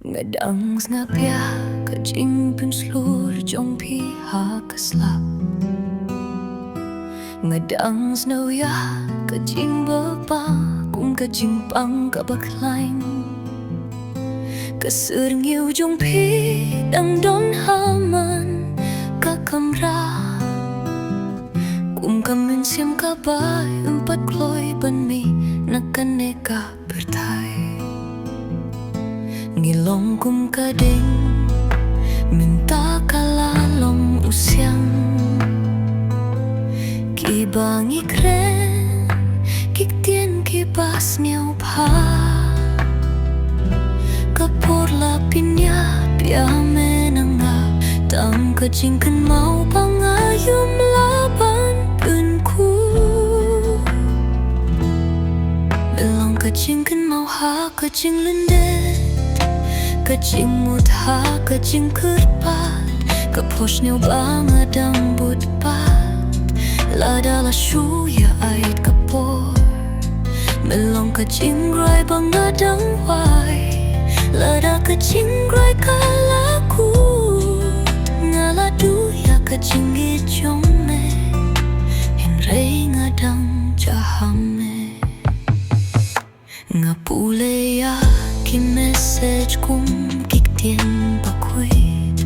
Ngadang ngapya kajing pinslur jong piha kaslap. Ngadang snawya kajing bapa kung kajing pang kabaklain. Kaserngiw jong pi dang don haman kakamra. Kung kamin siyam kabay empat kloy banmi nakaneka bertay. Ngilong kum kading minta kalalong usyang. Kibangi kren kiktien kibas niyaw pa. Kapor lapinya piame nanga tang kajingkan mau pangayum laban penku. Belang kajingkan mau ha kajing lendet. Kajing mutha kajing kerpat kapos niyaw bangadang budpat. Lada la shuya ait kapor melong kajing gray bangadang wai. Lada kajing gray kalakut ngaladu ya kajing gijong me hinrei ngadang jahame. Ngapule ya ki message kum kiktien bakwit.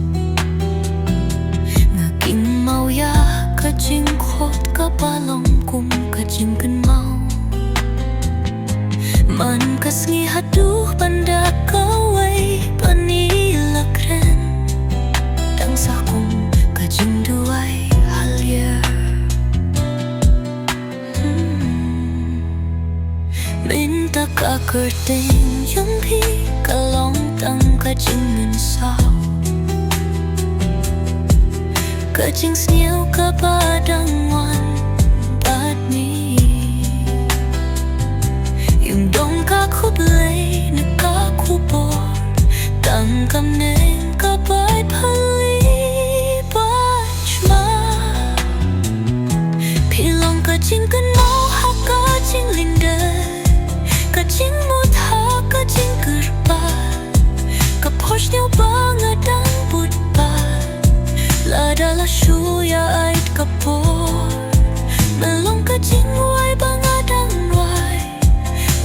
Ngaking mau ya kajing khot kapalong kum kajing kan mau. Man kasngi haduh banda kawai panila kren. Dang sakum kajing duai halia. Minta ka kerting yang pi kalong tang kajing minsau. Kajing sniaw ka padangwan badmi. Yung dong ka kublay na ka kubor tang kamneng ka bay palibachma. Pilang kajing kan mau ha kajing lindet. Kajing mutha kajing kerpat kapos niyaw bangadang budpat. Lada la shuya ait kapor melong kajing wai bangadang wai.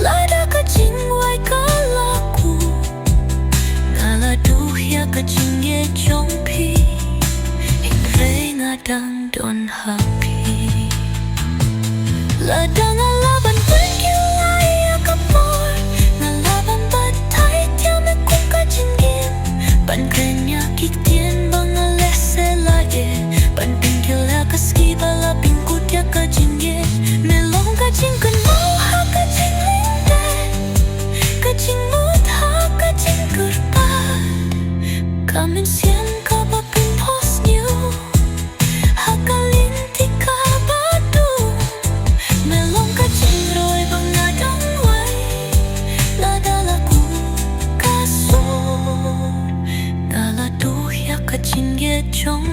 Lada kajing wai kalaku ngaladuh ya kajing ye jongpi hinrei ngadang don hapi. Lada ngalaban bergilai ya kapor ngalaban batai tiame kum kajing gim. Pan krenya kiktien bangalese lae pan pinggil ya kaski bala pingkut ya kajing ye. Melong kajing kan mau ha kajing lindet. Kajing mutha kajing kerpat kamin sian kabapin pos niyo. Hakalin tika badu melong kajing roy bangadang wai. Lada laku kasur ngaladuh ya kajing ye jong